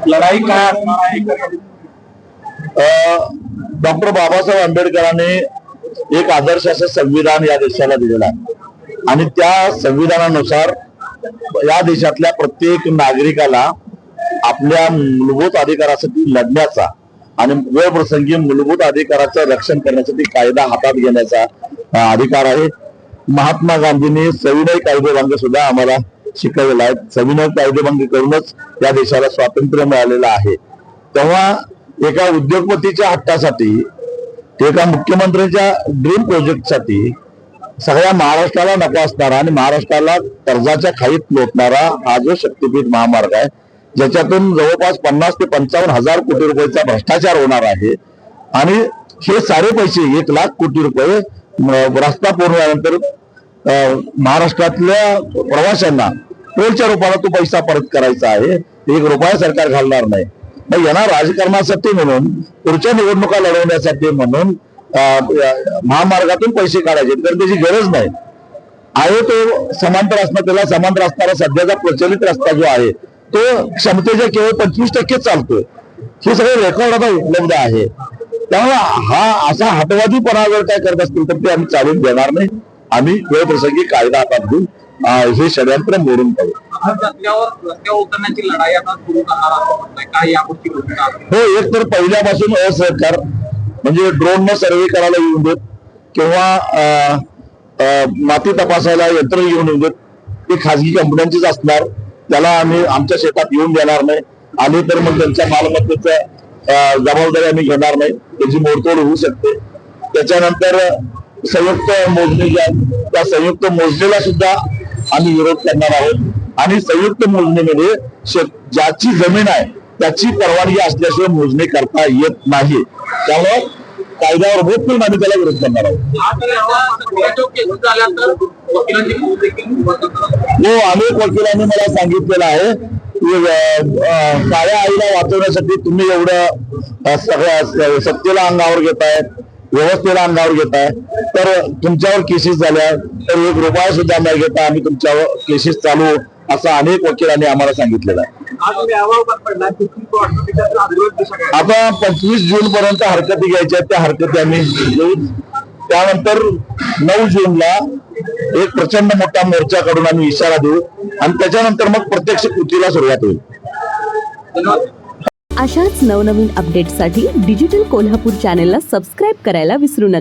लढाई काय असणार आहे? डॉक्टर बाबासाहेब आंबेडकरांनी एक आदर्श असं संविधान या देशाला दिलेलं आहे आणि त्या संविधानानुसार या देशातल्या प्रत्येक नागरिकाला आपल्या मूलभूत अधिकारासाठी लढण्याचा आणि वेळ प्रसंगी मूलभूत अधिकाराचं रक्षण करण्यासाठी कायदा हातात घेण्याचा अधिकार आहे. महात्मा गांधींनी सविनय कायदेभंग सुद्धा आम्हाला शिकवलेला आहे. सविनय कायदेभंग करूनच या देशाला स्वातंत्र्य मिळालेलं आहे. तेव्हा एका उद्योगपतीच्या हट्टासाठी, एका मुख्यमंत्र्यांच्या ड्रीम प्रोजेक्टसाठी सगळ्या महाराष्ट्राला नको असणारा आणि महाराष्ट्राला कर्जाच्या खाईत लोटणारा हा जो शक्तीपीठ महामार्ग आहे, ज्याच्यातून जवळपास 50 ते 55 कोटी रुपयाचा भ्रष्टाचार होणार आहे आणि हे सारे पैसे 1 लाख कोटी रुपये रस्ता पूर्ण झाल्यानंतर महाराष्ट्रातल्या प्रवाशांना टोलच्या रूपाला तो पैसा परत करायचा आहे. 1 रुपया सरकार घालणार नाही. मग यांना राजकारणासाठी म्हणून, पुढच्या निवडणुका लढवण्यासाठी म्हणून महामार्गातून पैसे काढायचे, तर त्याची गरज नाही आहे. तो समांतर असणार, त्याला समांतर असणारा सध्याचा प्रचलित रस्ता जो आहे तो क्षमतेच्या केवळ 25% चालतोय. हे सगळे रेकॉर्ड आता उपलब्ध आहे. त्यामुळे हा असा हटवादीपणा जर काय करत असतील तर ते आम्ही चालून देणार नाही. आम्ही वेळ प्रसंगी कायदा हातात घेऊन हे षडयंत्र मोडून काढू. हो, एक तर पहिल्यापासून असहकार म्हणजे ड्रोन न सर्वे करायला येऊन देत किंवा माती तपासायला यंत्र येऊन देत, ती खाजगी कंपन्यांचीच असणार. त्याला आम्ही आमच्या शेतात येऊन देणार नाही. आले तर मग त्यांच्या मालमत्तेचा जबाबदारी आम्ही घेणार नाही. त्याची मोडतोड होऊ शकते. त्याच्यानंतर संयुक्त मोजणी जी आहे त्या संयुक्त मोजणीला सुद्धा आम्ही विरोध करणार आहोत आणि संयुक्त मोजणीमध्ये ज्याची जमीन आहे त्याची परवानगी असल्याशिवाय मोजणी करता येत नाही. त्यामुळे कायद्यावर होत नाही, आम्ही त्याला विरोध करणार आहोत. हो, अनेक वकिलांनी मला सांगितलेलं आहे की काळ्या आईला वाचवण्यासाठी तुम्ही एवढं सगळ्या सत्तेला अंगावर घेताय, व्यवस्थेला अंगावर घेताय, तर तुमच्यावर केसेस झाल्या तर 1 रुपया सुद्धा न घेता आम्ही तुमच्यावर केसेस चालू, असं अनेक वकिलांनी आम्हाला सांगितलेलं आहे. आता 25 जून पर्यंत हरकती घ्यायच्या, त्या हरकती आम्ही घेऊ. त्यानंतर 9 जूनला एक प्रचंड मोठा मोर्चा काढून आम्ही इशारा देऊ आणि त्याच्यानंतर मग प्रत्यक्ष कृतीला सुरुवात होईल. अशाच नवनवीन अपडेट्ससाठी डिजिटल कोल्हापूर चॅनेलला सबस्क्राईब करायला विसरू नका.